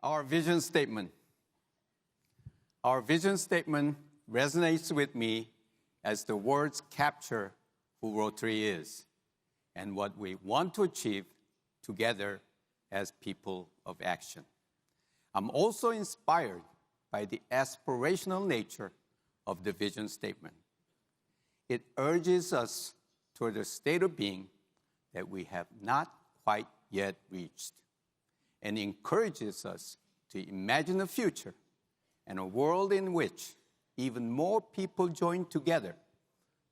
Our vision statement. Our vision statement resonates with me as the words capture who Rotary is and what we want to achieve together as people of action. I'm also inspired by the aspirational nature of the vision statement. It urges us toward a state of being that we have not quite yet reached, and encourages us to imagine a future and a world in which even more people join together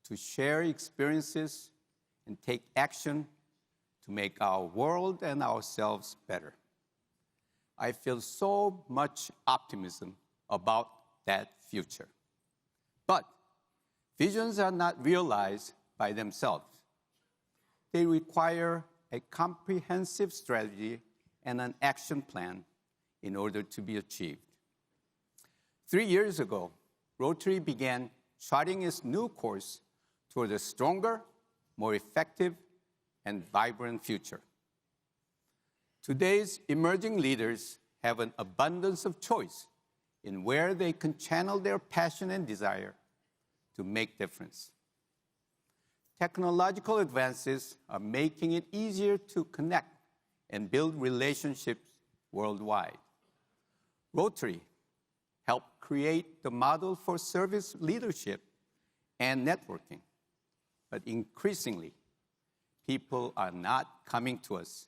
to share experiences and take action to make our world and ourselves better. I feel so much optimism about that future. But visions are not realized by themselves. They require a comprehensive strategy and an action plan in order to be achieved. 3 years ago, Rotary began charting its new course toward a stronger, more effective, and vibrant future. Today's emerging leaders have an abundance of choice in where they can channel their passion and desire to make difference. Technological advances are making it easier to connect and build relationships worldwide. Rotary helped create the model for service leadership and networking, but increasingly, people are not coming to us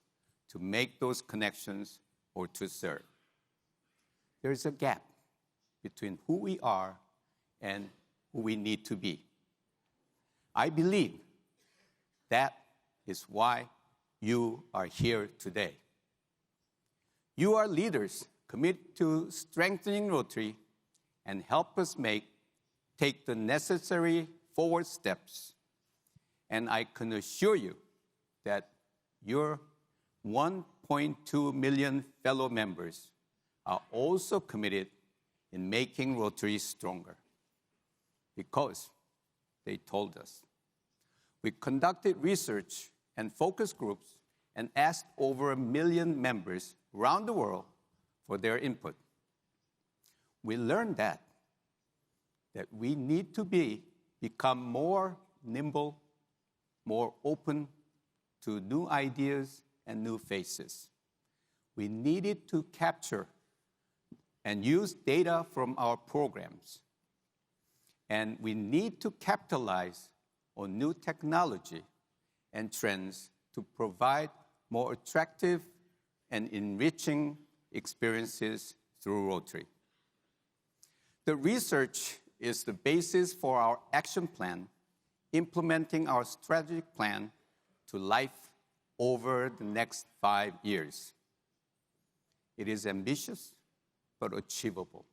to make those connections or to serve. There's a gap between who we are and who we need to be. I believe that is why you are here today. You are leaders committed to strengthening Rotary and help us take the necessary forward steps. And I can assure you that your 1.2 million fellow members are also committed in making Rotary stronger, because they told us. We conducted research and focus groups and asked over 1 million members around the world for their input. We learned that we need to become more nimble, more open to new ideas and new faces. We needed to capture and use data from our programs. And we need to capitalize on new technology and trends to provide more attractive and enriching experiences through Rotary. The research is the basis for our action plan, implementing our strategic plan to life over the next 5 years. It is ambitious, but achievable,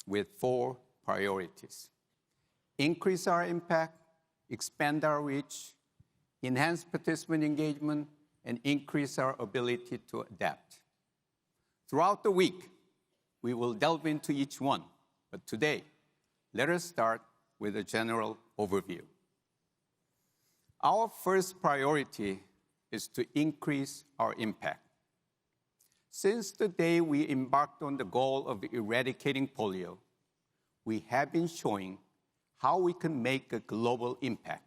with 4 priorities: increase our impact, expand our reach, enhance participant engagement, and increase our ability to adapt. Throughout the week, we will delve into each one, but today, let us start with a general overview. Our first priority is to increase our impact. Since the day we embarked on the goal of eradicating polio, we have been showing how we can make a global impact.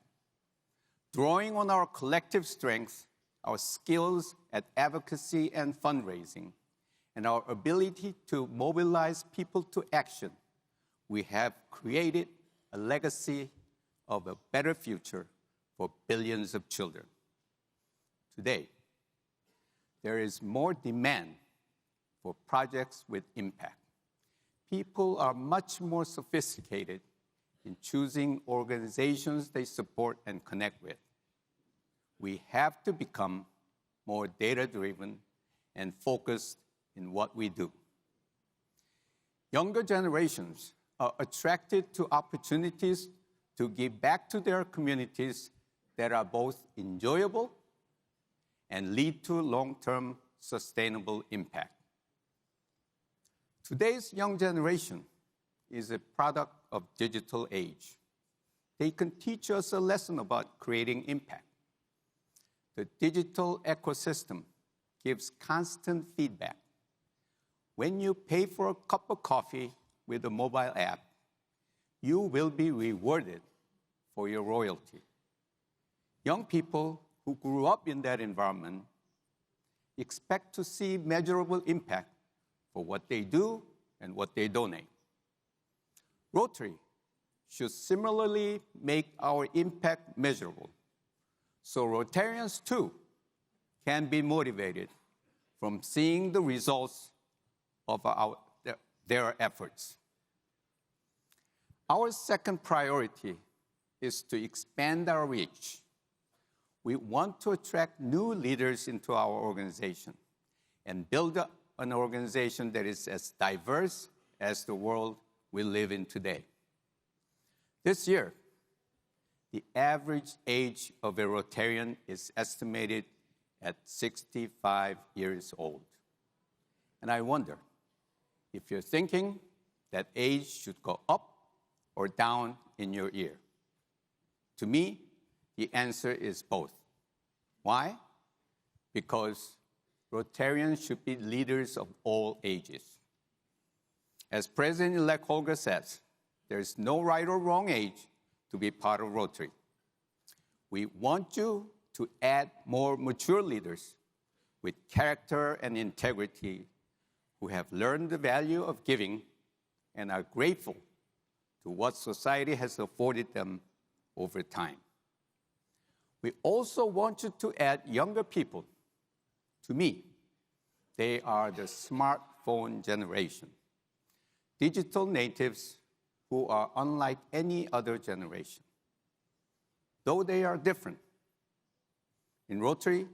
Drawing on our collective strengths, our skills at advocacy and fundraising, and our ability to mobilize people to action, we have created a legacy of a better future for billions of children. Today, there is more demand for projects with impact. People are much more sophisticated in choosing organizations they support and connect with. We have to become more data-driven and focused in what we do. Younger generations are attracted to opportunities to give back to their communities that are both enjoyable and lead to long-term sustainable impact. Today's young generation is a product of digital age. They can teach us a lesson about creating impact. The digital ecosystem gives constant feedback, when you pay for a cup of coffee with a mobile app, you will be rewarded for your loyalty. Young people who grew up in that environment expect to see measurable impact for what they do and what they donate. Rotary should similarly make our impact measurable, so Rotarians too can be motivated from seeing the results of their efforts. Our second priority is to expand our reach. We want to attract new leaders into our organization and build an organization that is as diverse as the world we live in today. This year, the average age of a Rotarian is estimated at 65 years old. And I wonder if you're thinking that age should go up or down in your ear. To me, the answer is both. Why? Because Rotarians should be leaders of all ages. As President-elect Holger says, there is no right or wrong age to be part of Rotary. We want you to add more mature leaders with character and integrity who have learned the value of giving and are grateful to what society has afforded them over time. We also want you to add younger people. To me, they are the smartphone generation, digital natives who are unlike any other generation. Though they are different, in Rotary,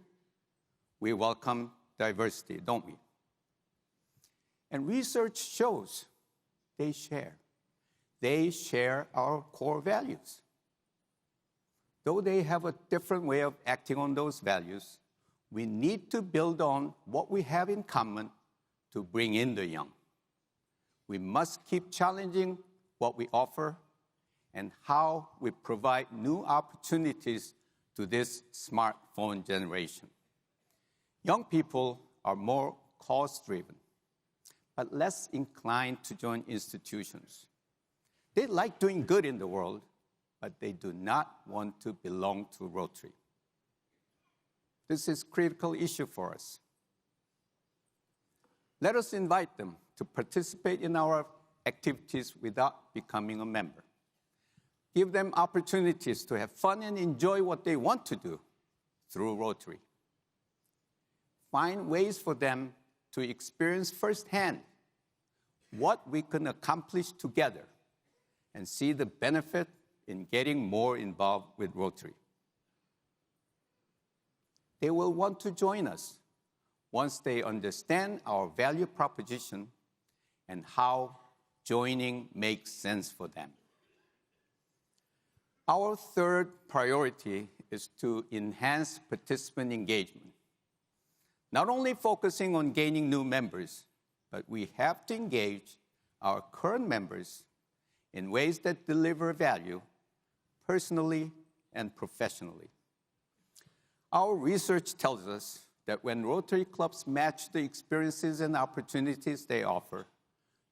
we welcome diversity, don't we? And research shows they share. They share our core values. Though they have a different way of acting on those values, we need to build on what we have in common to bring in the young. We must keep challenging what we offer and how we provide new opportunities to this smartphone generation. Young people are more cause-driven, but less inclined to join institutions. They like doing good in the world, but they do not want to belong to Rotary. This is a critical issue for us. Let us invite them to participate in our activities without becoming a member. Give them opportunities to have fun and enjoy what they want to do through Rotary. Find ways for them to experience firsthand what we can accomplish together and see the benefit in getting more involved with Rotary. They will want to join us once they understand our value proposition and how joining makes sense for them. Our third priority is to enhance participant engagement. Not only focusing on gaining new members, but we have to engage our current members in ways that deliver value personally and professionally. Our research tells us that when Rotary clubs match the experiences and opportunities they offer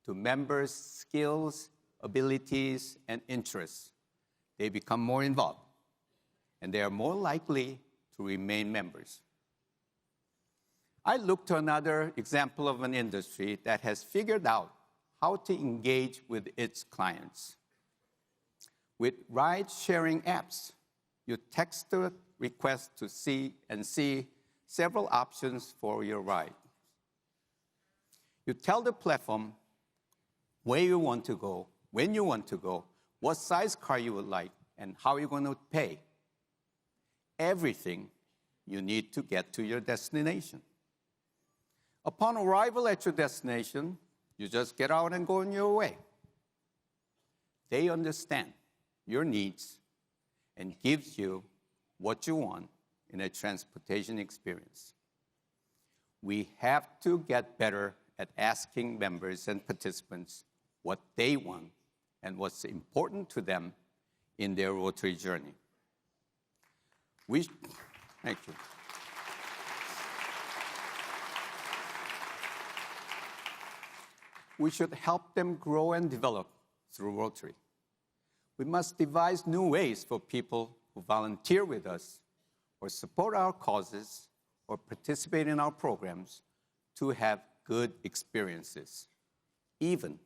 to members' skills, abilities, and interests, they become more involved, and they are more likely to remain members. I look to another example of an industry that has figured out how to engage with its clients. With ride-sharing apps, you text a request to see several options for your ride. You tell the platform where you want to go, when you want to go, what size car you would like, and how you're going to pay. Everything you need to get to your destination. Upon arrival at your destination, you just get out and go on your way. They understand your needs and gives you what you want in a transportation experience. We have to get better at asking members and participants what they want and what's important to them in their Rotary journey. Thank you. we should help them grow and develop through Rotary. We must devise new ways for people who volunteer with us or support our causes or participate in our programs to have good experiences, even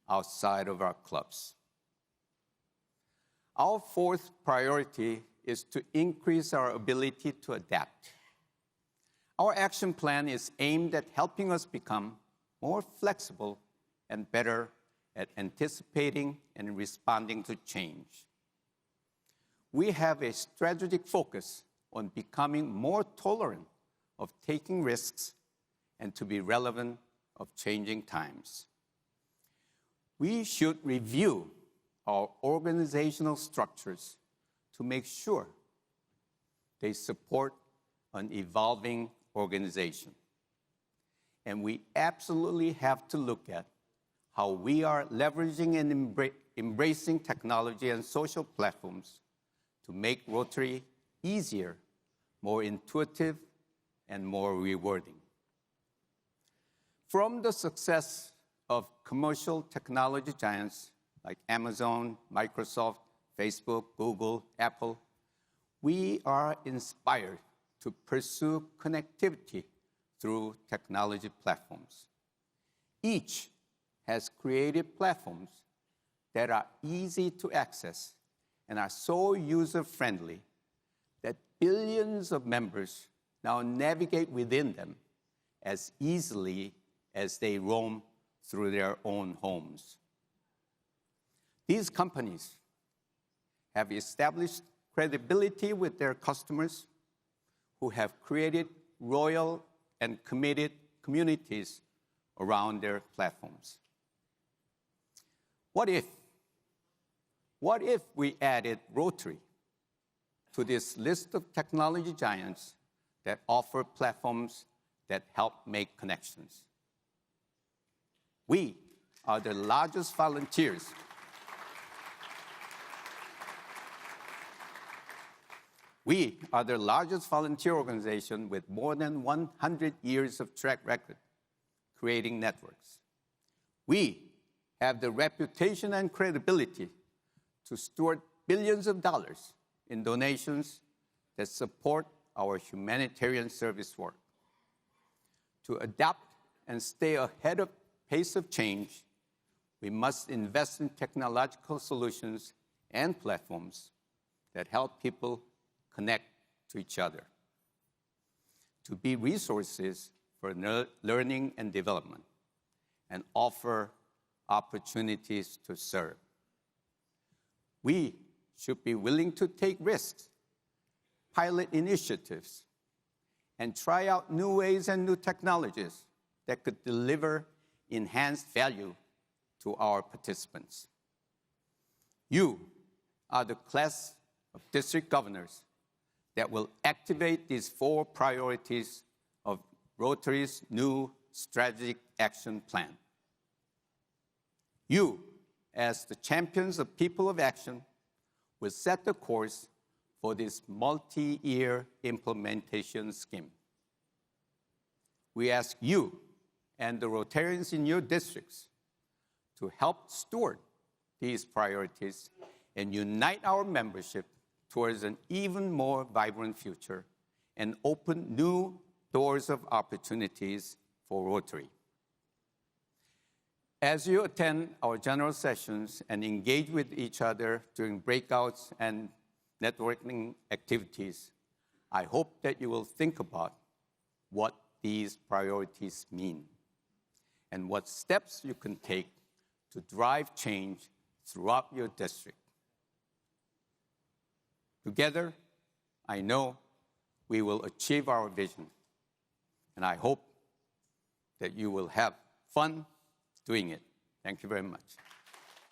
outside of our clubs. Our fourth priority is to increase our ability to adapt. Our action plan is aimed at helping us become more flexible and better at anticipating and responding to change. We have a strategic focus on becoming more tolerant of taking risks and to be relevant of changing times. We should review our organizational structures to make sure they support an evolving organization. And we absolutely have to look at how we are leveraging and embracing technology and social platforms to make Rotary easier, more intuitive, and more rewarding. From the success of commercial technology giants like Amazon, Microsoft, Facebook, Google, Apple, we are inspired to pursue connectivity through technology platforms. Each has created platforms that are easy to access and are so user-friendly that billions of members now navigate within them as easily as they roam through their own homes. These companies have established credibility with their customers who have created loyal and committed communities around their platforms. What if we added Rotary to this list of technology giants that offer platforms that help make connections? We are the largest volunteers. We are the largest volunteer organization with more than 100 years of track record creating networks. We have the reputation and credibility to steward billions of dollars in donations that support our humanitarian service work. To adapt and stay ahead of pace of change, we must invest in technological solutions and platforms that help people connect to each other, to be resources for learning and development, and offer opportunities to serve. We should be willing to take risks, pilot initiatives, and try out new ways and new technologies that could deliver enhanced value to our participants. You are the class of district governors that will activate these four priorities of Rotary's new strategic action plan. You, as the champions of people of action, will set the course for this multi-year implementation scheme. We ask you and the Rotarians in your districts to help steward these priorities and unite our membership towards an even more vibrant future and open new doors of opportunities for Rotary. As you attend our general sessions and engage with each other during breakouts and networking activities, I hope that you will think about what these priorities mean and what steps you can take to drive change throughout your district. Together, I know we will achieve our vision, and I hope that you will have fun doing it. Thank you very much.